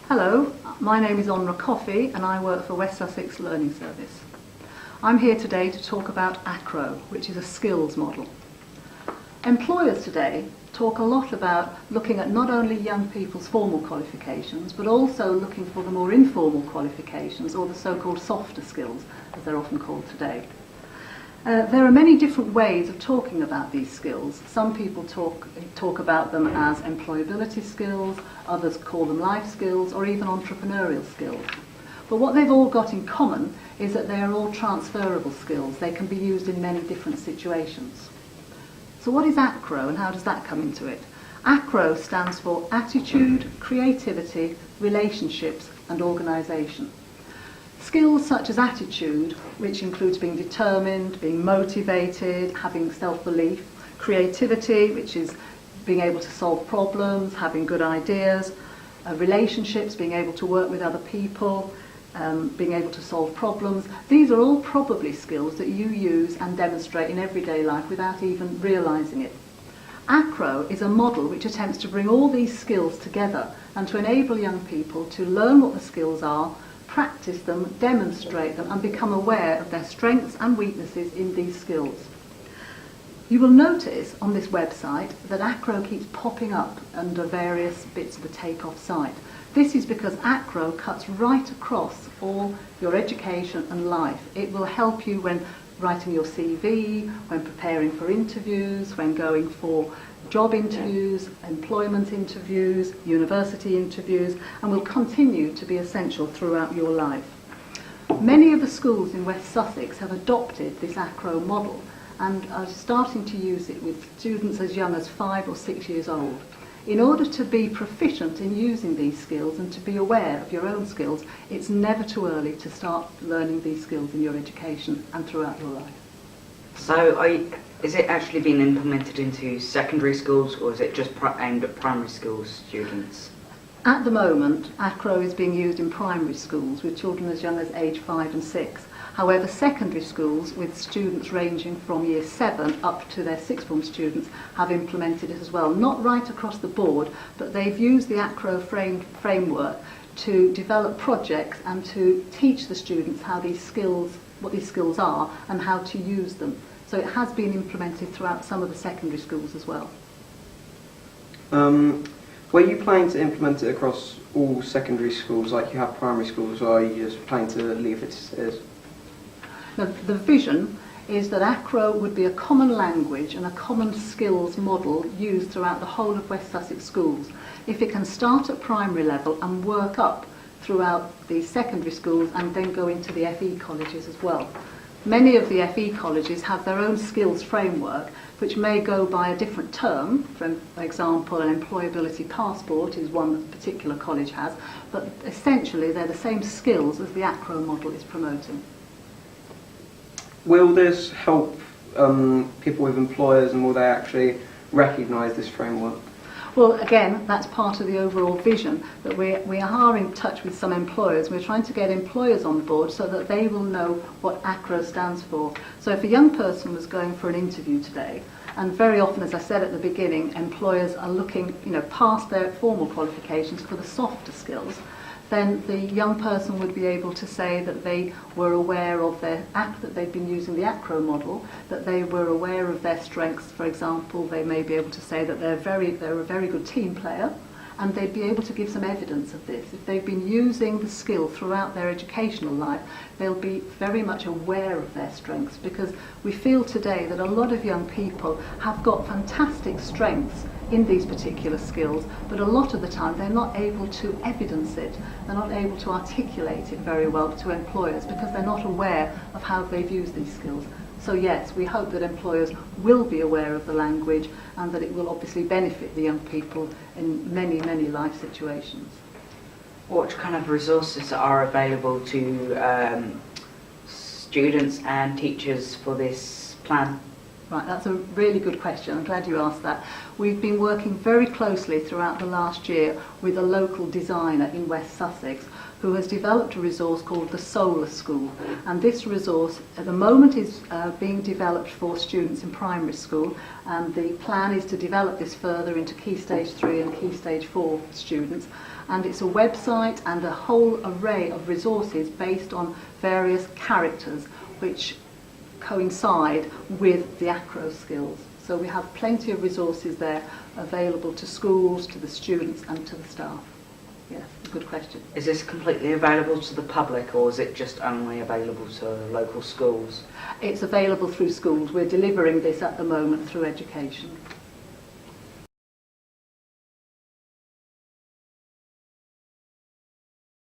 Hello, my name is Onra Coffey and I work for West Sussex Learning Service. I'm here today to talk about ACRO, which is a skills model. Employers today talk a lot about looking at not only young people's formal qualifications, but also looking for the more informal qualifications, or the so-called softer skills, as they're often called today. There are many different ways of talking about these skills. Some people talk about them as employability skills, others call them life skills, or even entrepreneurial skills. But what they've all got in common is that they are all transferable skills. They can be used in many different situations. So what is ACRO and how does that come into it? ACRO stands for Attitude, Creativity, Relationships and Organisation. Skills such as attitude, which includes being determined, being motivated, having self-belief, creativity, which is being able to solve problems, having good ideas, relationships, being able to work with other people, being able to solve problems. These are all probably skills that you use and demonstrate in everyday life without even realising it. ACRO is a model which attempts to bring all these skills together and to enable young people to learn what the skills are, practice them, demonstrate them and become aware of their strengths and weaknesses in these skills. You will notice on this website that ACRO keeps popping up under various bits of the Takeoff site. This is because ACRO cuts right across all your education and life. It will help you when writing your CV, when preparing for interviews, when going for job interviews, employment interviews, university interviews, and will continue to be essential throughout your life. Many of the schools in West Sussex have adopted this ACRO model and are starting to use it with students as young as 5 or 6 years old. In order to be proficient in using these skills and to be aware of your own skills, it's never too early to start learning these skills in your education and throughout your life. So is it actually being implemented into secondary schools, or is it just aimed at primary school students? At the moment, ACRO is being used in primary schools with children as young as age 5 and 6. However, secondary schools with students ranging from year 7 up to their sixth form students have implemented it as well. Not right across the board, but they've used the ACRO framework to develop projects and to teach the students how these skills, what these skills are and how to use them. So it has been implemented throughout some of the secondary schools as well. Were you planning to implement it across all secondary schools like you have primary schools, or are you just planning to leave it as is? Now, the vision is that ACRO would be a common language and a common skills model used throughout the whole of West Sussex schools. If it can start at primary level and work up throughout the secondary schools and then go into the FE colleges as well. Many of the FE colleges have their own skills framework, which may go by a different term. For example, an employability passport is one that a particular college has, but essentially they're the same skills as the ACRO model is promoting. Will this help people with employers, and will they actually recognise this framework? Well, again, that's part of the overall vision, that we are in touch with some employers. We're trying to get employers on board so that they will know what ACRO stands for. So if a young person was going for an interview today, and very often, as I said at the beginning, employers are looking, past their formal qualifications for the softer skills, then the young person would be able to say that they were aware of their that they've been using the ACRO model, that they were aware of their strengths. For example, they may be able to say that they're a very good team player, and they'd be able to give some evidence of this. If they've been using the skill throughout their educational life, they'll be very much aware of their strengths, because we feel today that a lot of young people have got fantastic strengths in these particular skills, but a lot of the time they're not able to evidence it, they're not able to articulate it very well to employers because they're not aware of how they've used these skills. So yes, we hope that employers will be aware of the language and that it will obviously benefit the young people in many, many life situations. What kind of resources are available to students and teachers for this plan? Right, that's a really good question. I'm glad you asked that. We've been working very closely throughout the last year with a local designer in West Sussex who has developed a resource called the Solar School. And this resource at the moment is being developed for students in primary school, and the plan is to develop this further into Key Stage 3 and Key Stage 4 students. And it's a website and a whole array of resources based on various characters which coincide with the ACRO skills. So we have plenty of resources there available to schools, to the students and to the staff. Yes, good question. Is this completely available to the public, or is it just only available to local schools? It's available through schools. We're delivering this at the moment through education.